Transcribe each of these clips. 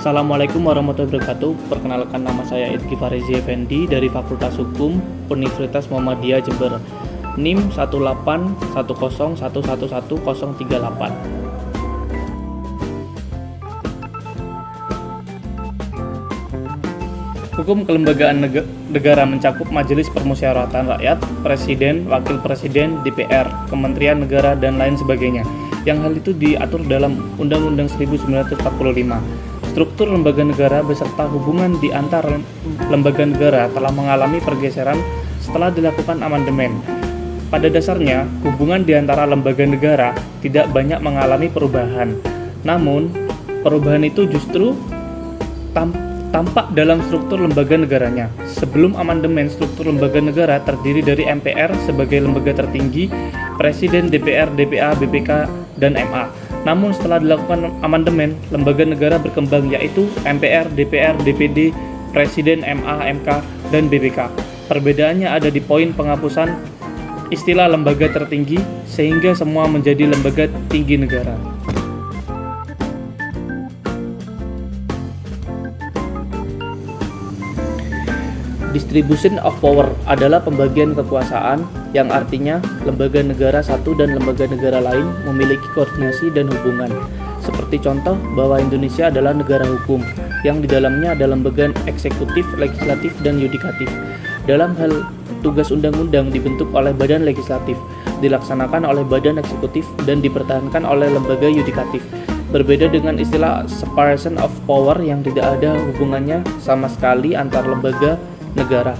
Assalamualaikum warahmatullahi wabarakatuh. Perkenalkan, nama saya Idki Farizi Effendi dari Fakultas Hukum Universitas Muhammadiyah Jember. NIM 18101111038. Hukum kelembagaan negara mencakup Majelis Permusyawaratan Rakyat, Presiden, Wakil Presiden, DPR, Kementerian Negara, dan lain sebagainya. Yang hal itu diatur dalam Undang-Undang 1945. Struktur lembaga negara beserta hubungan di antara lembaga negara telah mengalami pergeseran setelah dilakukan amandemen. Pada dasarnya, hubungan di antara lembaga negara tidak banyak mengalami perubahan. Namun, perubahan itu justru tampak dalam struktur lembaga negaranya. Sebelum amandemen, struktur lembaga negara terdiri dari MPR sebagai lembaga tertinggi, Presiden, DPR, DPA, BPK, dan MA. Namun setelah dilakukan amandemen, lembaga negara berkembang yaitu MPR, DPR, DPD, Presiden, MA, MK, dan BPK. Perbedaannya ada di poin penghapusan istilah lembaga tertinggi sehingga semua menjadi lembaga tinggi negara. Distribution of power adalah pembagian kekuasaan, yang artinya lembaga negara satu dan lembaga negara lain memiliki koordinasi dan hubungan. Seperti contoh bahwa Indonesia adalah negara hukum, yang di dalamnya ada lembaga eksekutif, legislatif, dan yudikatif. Dalam hal tugas undang-undang dibentuk oleh badan legislatif, dilaksanakan oleh badan eksekutif, dan dipertahankan oleh lembaga yudikatif. Berbeda dengan istilah separation of power yang tidak ada hubungannya sama sekali antar lembaga negara.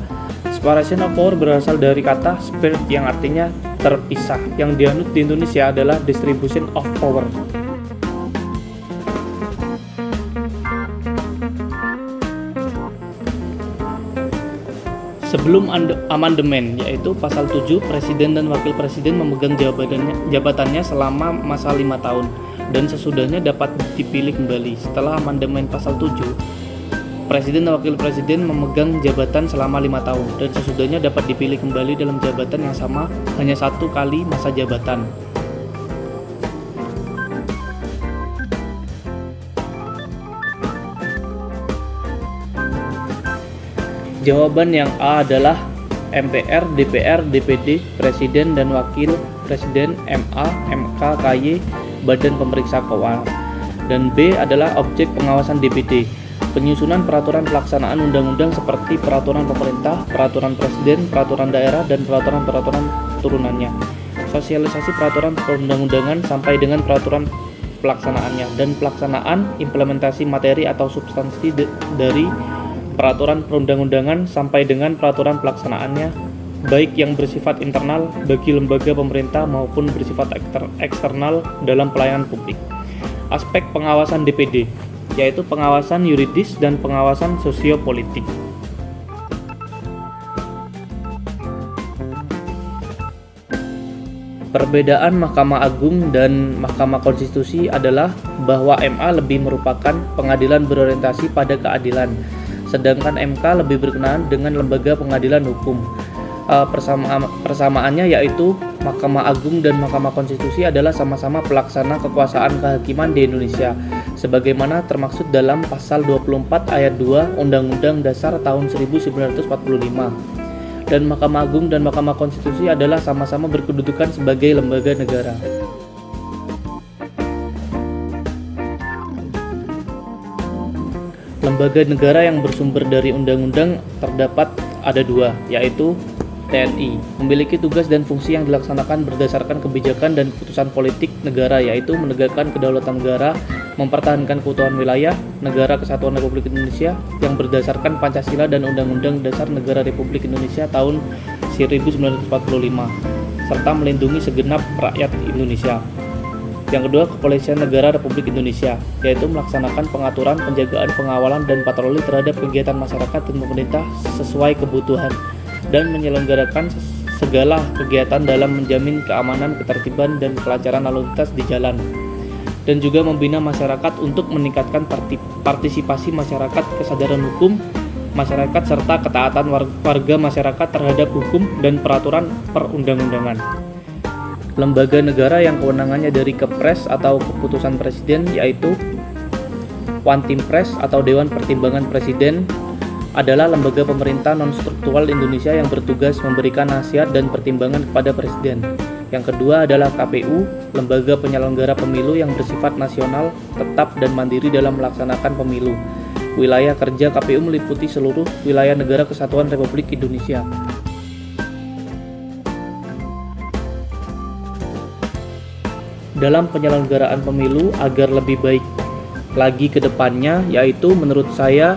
Separation of power berasal dari kata spirit yang artinya terpisah. Yang dianut di Indonesia adalah distribution of power. Sebelum amandemen, yaitu pasal 7, Presiden dan Wakil Presiden memegang jabatannya selama masa 5 tahun dan sesudahnya dapat dipilih kembali. Setelah amandemen pasal 7, Presiden dan Wakil Presiden memegang jabatan selama 5 tahun dan sesudahnya dapat dipilih kembali dalam jabatan yang sama hanya 1 kali masa jabatan. Jawaban yang A adalah MPR, DPR, DPD, Presiden dan Wakil Presiden, MA, MK, KY, Badan Pemeriksa Keuangan. Dan B adalah objek pengawasan DPD. Penyusunan peraturan pelaksanaan undang-undang seperti peraturan pemerintah, peraturan presiden, peraturan daerah, dan peraturan-peraturan turunannya. Sosialisasi peraturan perundang-undangan sampai dengan peraturan pelaksanaannya, dan pelaksanaan implementasi materi atau substansi dari peraturan perundang-undangan sampai dengan peraturan pelaksanaannya, baik yang bersifat internal bagi lembaga pemerintah maupun bersifat eksternal dalam pelayanan publik. Aspek pengawasan DPD yaitu pengawasan yuridis dan pengawasan sosiopolitik. Perbedaan Mahkamah Agung dan Mahkamah Konstitusi adalah bahwa MA lebih merupakan pengadilan berorientasi pada keadilan, sedangkan MK lebih berkenaan dengan lembaga pengadilan hukum. Persamaannya yaitu Mahkamah Agung dan Mahkamah Konstitusi adalah sama-sama pelaksana kekuasaan kehakiman di Indonesia, sebagaimana termaksud dalam pasal 24 ayat 2 Undang-Undang Dasar tahun 1945. Dan Mahkamah Agung dan Mahkamah Konstitusi adalah sama-sama berkedudukan sebagai lembaga negara. Lembaga negara yang bersumber dari undang-undang terdapat ada 2, yaitu TNI, memiliki tugas dan fungsi yang dilaksanakan berdasarkan kebijakan dan keputusan politik negara, yaitu menegakkan kedaulatan negara, mempertahankan keutuhan wilayah negara Kesatuan Republik Indonesia yang berdasarkan Pancasila dan Undang-Undang Dasar Negara Republik Indonesia tahun 1945, serta melindungi segenap rakyat Indonesia. Yang kedua, Kepolisian Negara Republik Indonesia, yaitu melaksanakan pengaturan, penjagaan, pengawalan, dan patroli terhadap kegiatan masyarakat dan pemerintah sesuai kebutuhan, dan menyelenggarakan segala kegiatan dalam menjamin keamanan, ketertiban, dan kelancaran lalu lintas di jalan, dan juga membina masyarakat untuk meningkatkan partisipasi masyarakat, kesadaran hukum masyarakat, serta ketaatan warga masyarakat terhadap hukum dan peraturan perundang-undangan. Lembaga negara yang kewenangannya dari Kepres atau keputusan Presiden yaitu One Team Press atau Dewan Pertimbangan Presiden adalah lembaga pemerintah non-struktural Indonesia yang bertugas memberikan nasihat dan pertimbangan kepada Presiden. Yang kedua adalah KPU, lembaga penyelenggara pemilu yang bersifat nasional, tetap dan mandiri dalam melaksanakan pemilu. Wilayah kerja KPU meliputi seluruh wilayah Negara Kesatuan Republik Indonesia. Dalam penyelenggaraan pemilu agar lebih baik lagi ke depannya, yaitu menurut saya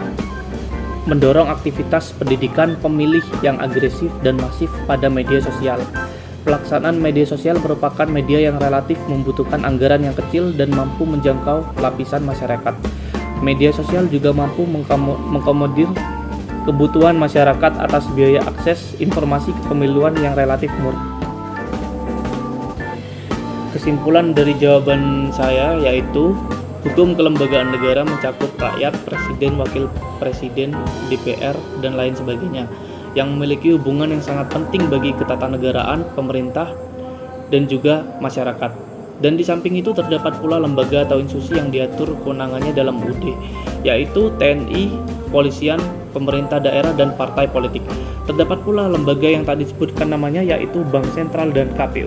mendorong aktivitas pendidikan pemilih yang agresif dan masif pada media sosial. Pelaksanaan media sosial merupakan media yang relatif membutuhkan anggaran yang kecil dan mampu menjangkau lapisan masyarakat. Media sosial juga mampu mengakomodir kebutuhan masyarakat atas biaya akses informasi kepemiluan yang relatif murah. Kesimpulan dari jawaban saya yaitu hukum kelembagaan negara mencakup rakyat, presiden, wakil presiden, DPR, dan lain sebagainya yang memiliki hubungan yang sangat penting bagi ketatanegaraan, pemerintah, dan juga masyarakat. Dan di samping itu terdapat pula lembaga atau institusi yang diatur kewenangannya dalam UUD, yaitu TNI, kepolisian, pemerintah daerah, dan partai politik. Terdapat pula lembaga yang tadi disebutkan namanya yaitu Bank Sentral dan KPU.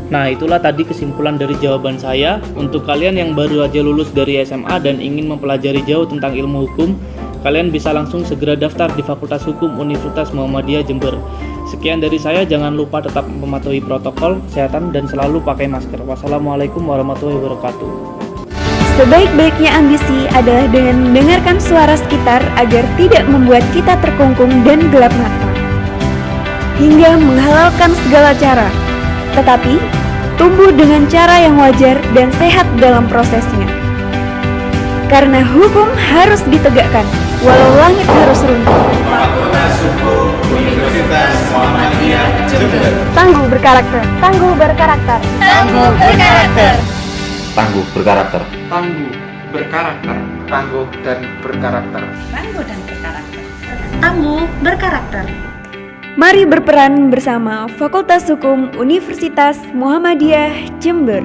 Nah, itulah tadi kesimpulan dari jawaban saya. Untuk kalian yang baru aja lulus dari SMA dan ingin mempelajari jauh tentang ilmu hukum, kalian bisa langsung segera daftar di Fakultas Hukum Universitas Muhammadiyah Jember. Sekian dari saya, jangan lupa tetap mematuhi protokol kesehatan dan selalu pakai masker. Wassalamualaikum warahmatullahi wabarakatuh. Sebaik-baiknya ambisi adalah dengan mendengarkan suara sekitar agar tidak membuat kita terkungkung dan gelap mata, hingga menghalalkan segala cara. Tetapi, tumbuh dengan cara yang wajar dan sehat dalam prosesnya. Karena hukum harus ditegakkan, walau langit harus runtuh. Fakultas Hukum Universitas Muhammadiyah Jember. Tangguh berkarakter, tangguh berkarakter, Tangguh berkarakter. Tangguh berkarakter. Tangguh berkarakter. Tangguh dan berkarakter. Tangguh dan berkarakter. Tangguh berkarakter. Mari berperan bersama Fakultas Hukum Universitas Muhammadiyah Jember.